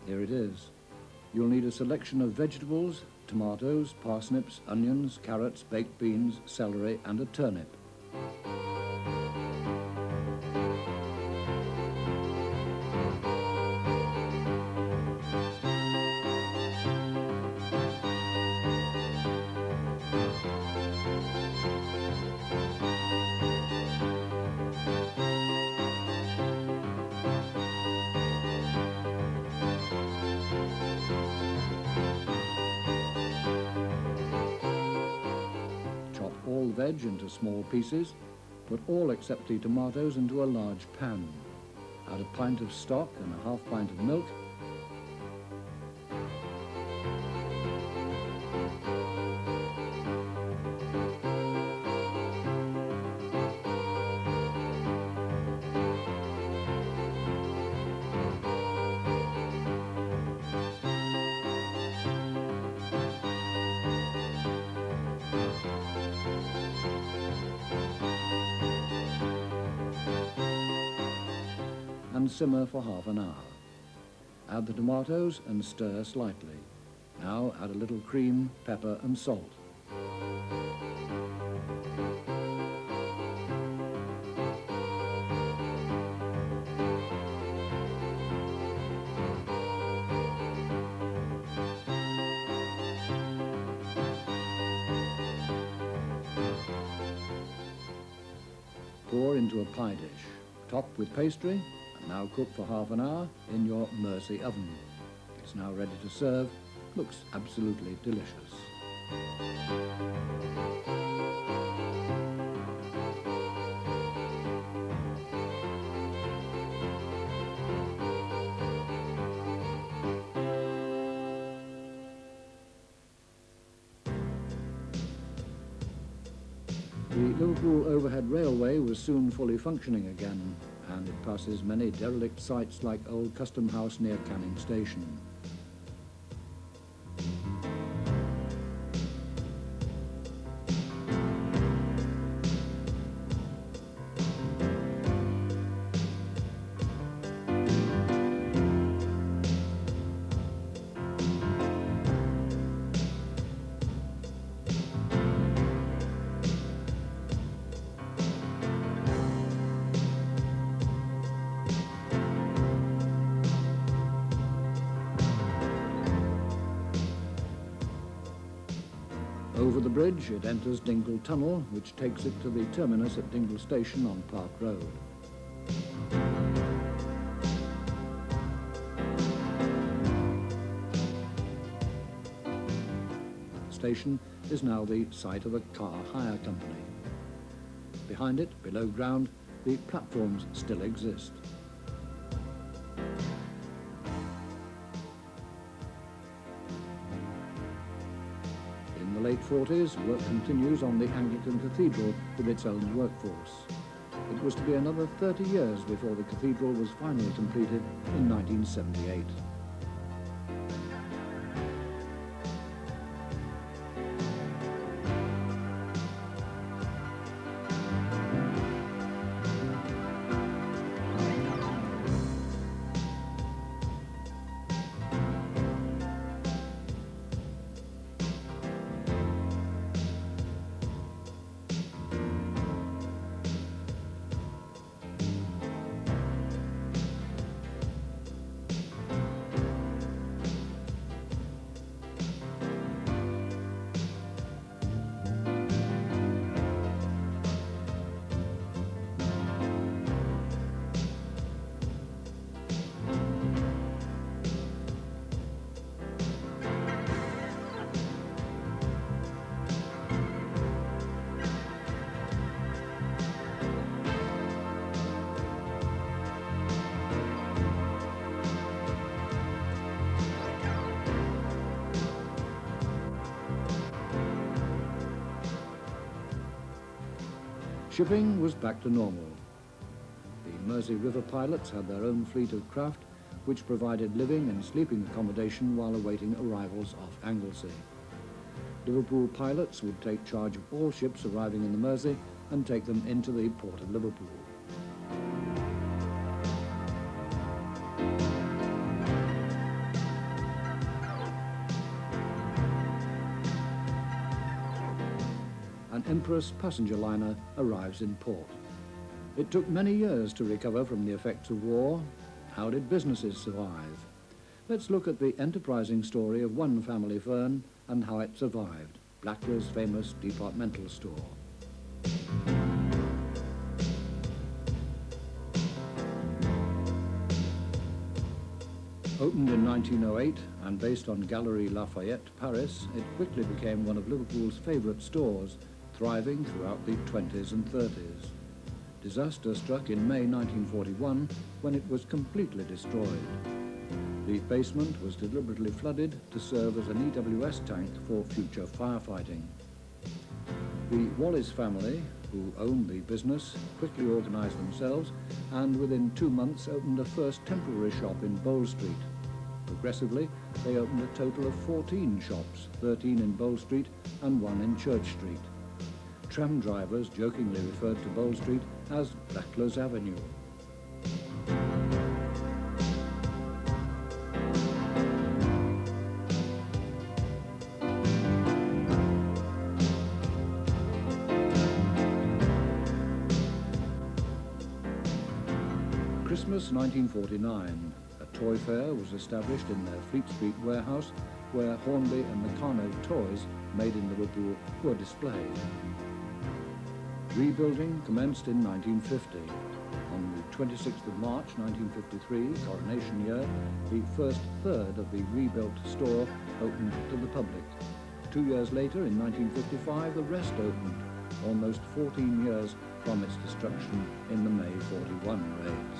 Here it is. You'll need a selection of vegetables, tomatoes, parsnips, onions, carrots, baked beans, celery and a turnip. All veg into small pieces, put all except the tomatoes into a large pan. Add a pint of stock and a half pint of milk. And simmer for half an hour. Add the tomatoes and stir slightly. Now add a little cream, pepper and salt. Pour into a pie dish. Top with pastry. Now cook for half an hour in your Mersey oven. It's now ready to serve. Looks absolutely delicious. The Liverpool Overhead Railway was soon fully functioning again, and it passes many derelict sites like Old Custom House near Canning Station. Over the bridge, it enters Dingle Tunnel, which takes it to the terminus at Dingle Station on Park Road. The station is now the site of a car hire company. Behind it, below ground, the platforms still exist. In the late 40s, work continues on the Anglican Cathedral with its own workforce. It was to be another 30 years before the cathedral was finally completed in 1978. Shipping was back to normal. The Mersey River pilots had their own fleet of craft, which provided living and sleeping accommodation while awaiting arrivals off Anglesey. Liverpool pilots would take charge of all ships arriving in the Mersey and take them into the port of Liverpool. an Empress passenger liner arrives in port. It took many years to recover from the effects of war. How did businesses survive? Let's look at the enterprising story of one family firm and how it survived, Blacklow's famous departmental store. Opened in 1908 and based on Galerie Lafayette, Paris, it quickly became one of Liverpool's favourite stores, thriving throughout the 20s and 30s. Disaster struck in May 1941 when it was completely destroyed. The basement was deliberately flooded to serve as an EWS tank for future firefighting. The Wallis family, who owned the business, quickly organised themselves and within 2 months opened a first temporary shop in Bowl Street. Progressively, they opened a total of 14 shops, 13 in Bowl Street and 1 in Church Street. Tram drivers jokingly referred to Bowl Street as Blacklow's Avenue. Christmas 1949, a toy fair was established in their Fleet Street warehouse where Hornby and Meccano toys made in Liverpool were displayed. Rebuilding commenced in 1950. On the 26th of March 1953, coronation year, the first third of the rebuilt store opened to the public. 2 years later, in 1955, the rest opened, almost 14 years from its destruction in the May 41 raids.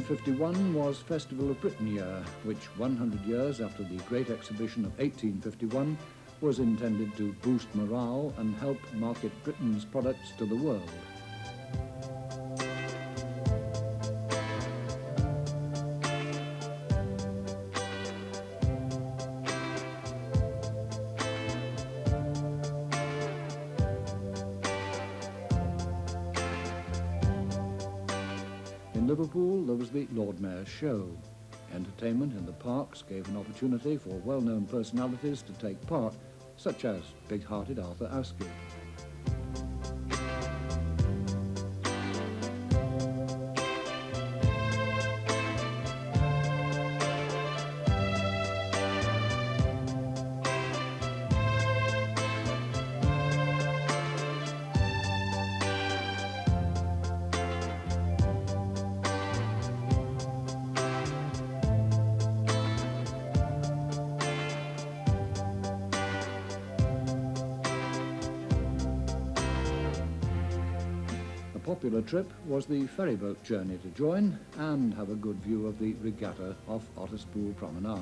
'51 was Festival of Britain year, which 100 years after the Great Exhibition of 1851 was intended to boost morale and help market Britain's products to the world. In Liverpool, there was the Lord Mayor's Show. Entertainment in the parks gave an opportunity for well-known personalities to take part, such as big-hearted Arthur Askew. A popular trip was the ferryboat journey to join and have a good view of the regatta off Otterspool Promenade.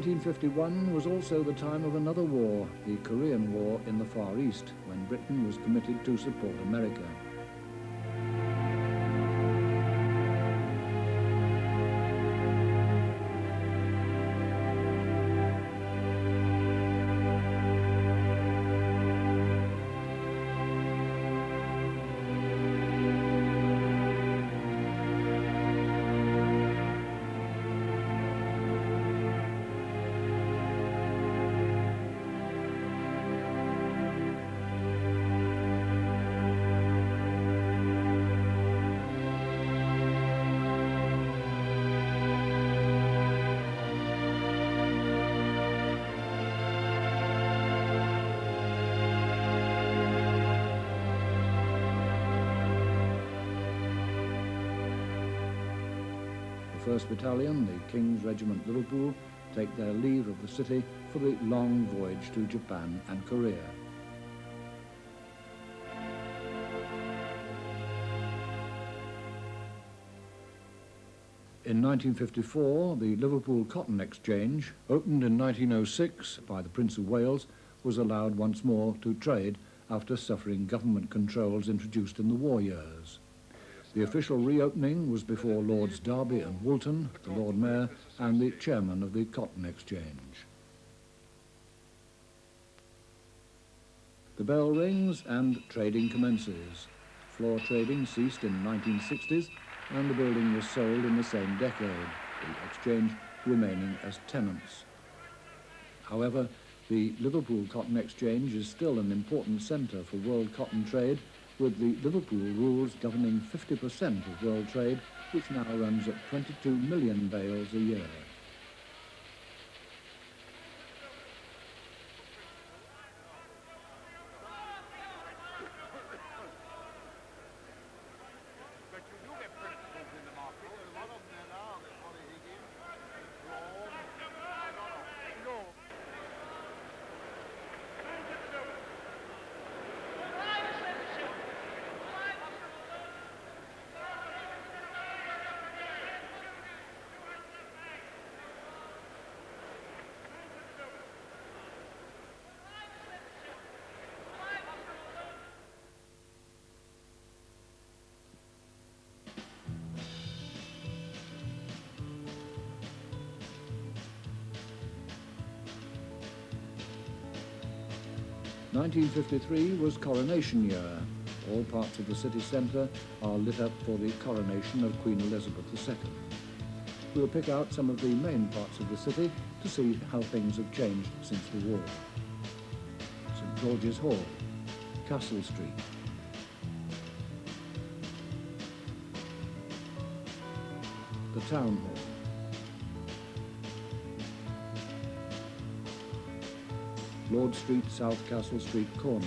'51 was also the time of another war, the Korean War in the Far East, when Britain was committed to support America. 1st Battalion, the King's Regiment Liverpool, take their leave of the city for the long voyage to Japan and Korea. In 1954, the Liverpool Cotton Exchange, opened in 1906 by the Prince of Wales, was allowed once more to trade after suffering government controls introduced in the war years. The official reopening was before Lords Derby and Woolton, the Lord Mayor, and the chairman of the Cotton Exchange. The bell rings and trading commences. Floor trading ceased in the 1960s and the building was sold in the same decade, the exchange remaining as tenants. However, the Liverpool Cotton Exchange is still an important centre for world cotton trade, with the Liverpool rules governing 50% of world trade, which now runs at 22 million bales a year. (1953) was coronation year. All parts of the city centre are lit up for the coronation of Queen Elizabeth II. We'll pick out some of the main parts of the city to see how things have changed since the war. St George's Hall, Castle Street, the Town Hall, Lord Street, South Castle Street corner,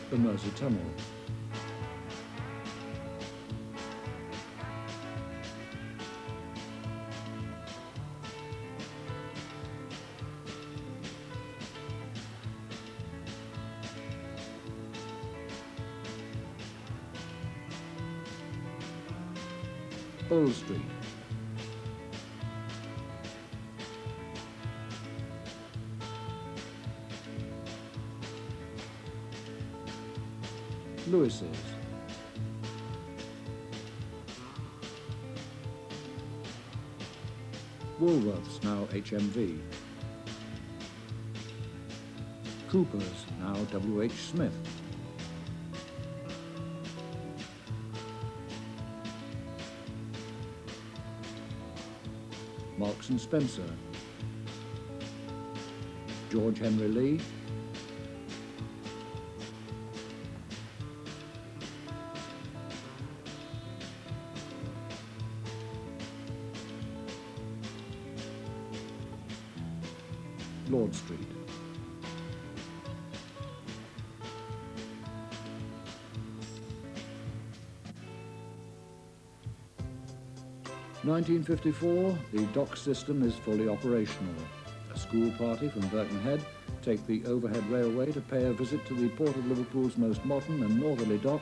the Mersey Tunnel, Old Street, Lewis's, Woolworths, now HMV, Cooper's, now WH Smith, Marks and Spencer, George Henry Lee, Lord Street, (1954), the dock system is fully operational. A school party from Birkenhead take the overhead railway to pay a visit to the Port of Liverpool's most modern and northerly dock,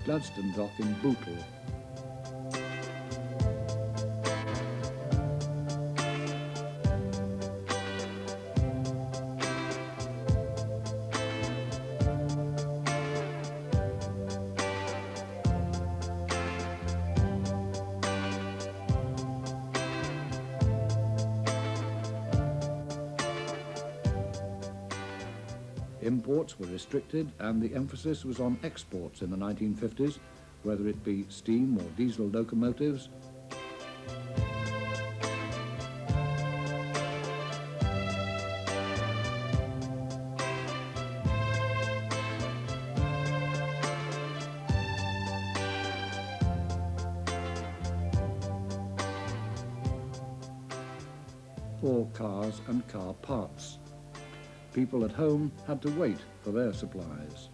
Gladstone Dock in Bootle. Imports were restricted and the emphasis was on exports in the 1950s, whether it be steam or diesel locomotives, or cars and car parts. People at home had to wait for their supplies.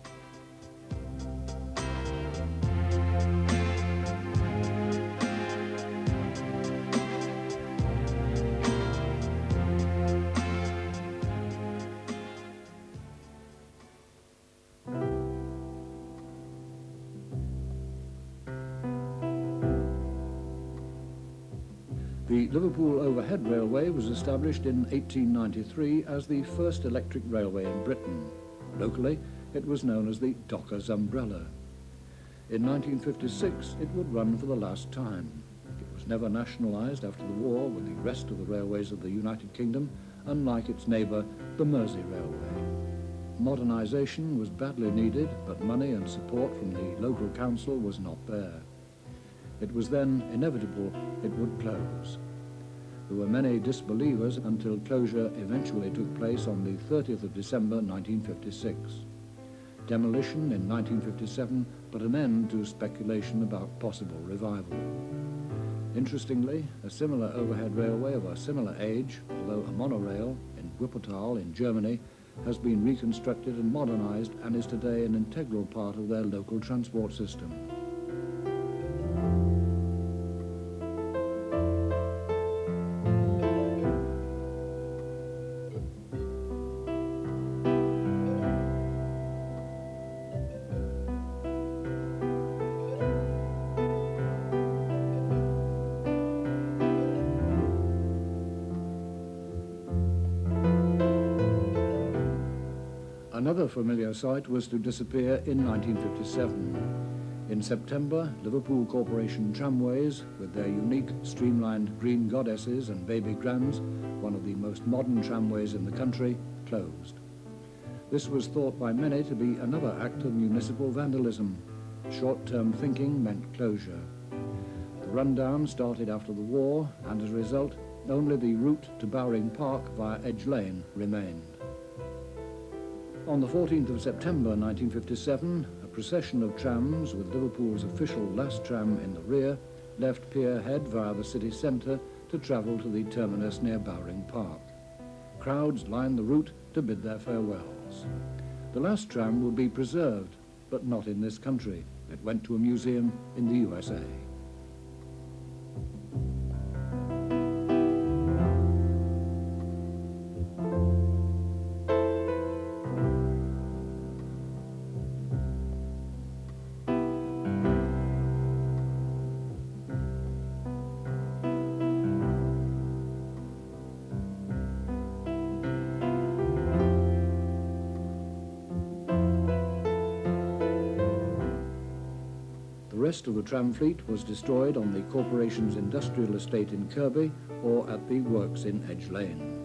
The Liverpool Overhead Railway was established in 1893 as the first electric railway in Britain. Locally, it was known as the Docker's Umbrella. In 1956, it would run for the last time. It was never nationalised after the war with the rest of the railways of the United Kingdom, unlike its neighbour, the Mersey Railway. Modernisation was badly needed, but money and support from the local council was not there. It was then inevitable it would close. There were many disbelievers until closure eventually took place on the 30th of December 1956. Demolition in 1957 put an end to speculation about possible revival. Interestingly, a similar overhead railway of a similar age, although a monorail, in Wuppertal in Germany, has been reconstructed and modernised and is today an integral part of their local transport system. Another familiar sight was to disappear in 1957. In September, Liverpool Corporation tramways, with their unique streamlined green goddesses and baby grands, one of the most modern tramways in the country, closed. This was thought by many to be another act of municipal vandalism. Short-term thinking meant closure. The rundown started after the war, and as a result, only the route to Bowring Park via Edge Lane remained. On the 14th of September 1957, a procession of trams with Liverpool's official last tram in the rear left Pier Head via the city centre to travel to the terminus near Bowring Park. Crowds lined the route to bid their farewells. The last tram will be preserved, but not in this country. It went to a museum in the USA. The rest of the tram fleet was destroyed on the corporation's industrial estate in Kirby or at the works in Edge Lane.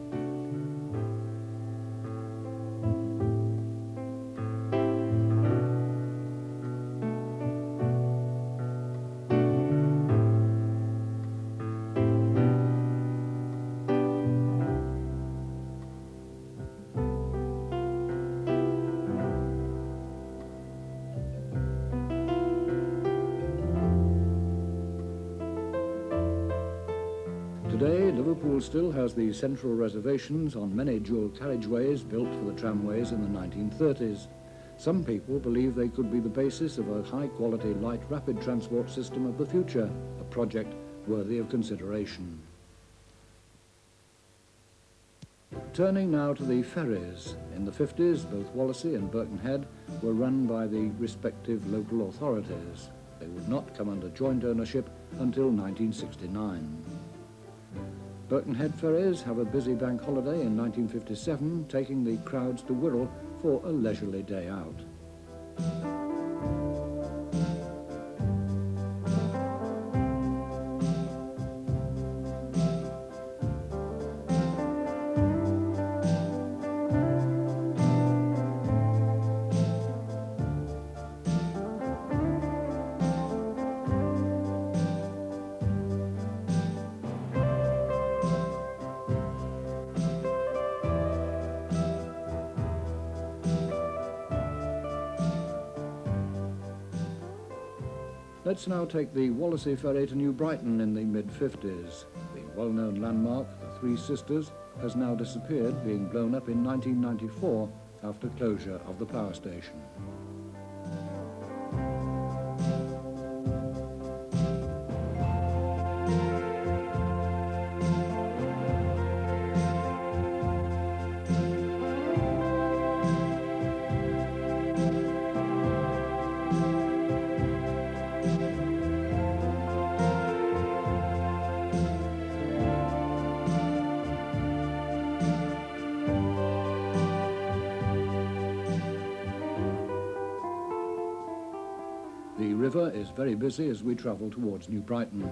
Today, Liverpool still has the central reservations on many dual carriageways built for the tramways in the 1930s. Some people believe they could be the basis of a high-quality light rapid transport system of the future, a project worthy of consideration. Turning now to the ferries. In the 50s, both Wallasey and Birkenhead were run by the respective local authorities. They would not come under joint ownership until 1969. Birkenhead ferries have a busy bank holiday in 1957, taking the crowds to Wirral for a leisurely day out. Let's now take the Wallasey ferry to New Brighton in the mid-50s. The well-known landmark, the Three Sisters, has now disappeared, being blown up in 1994 after closure of the power station. The river is very busy as we travel towards New Brighton.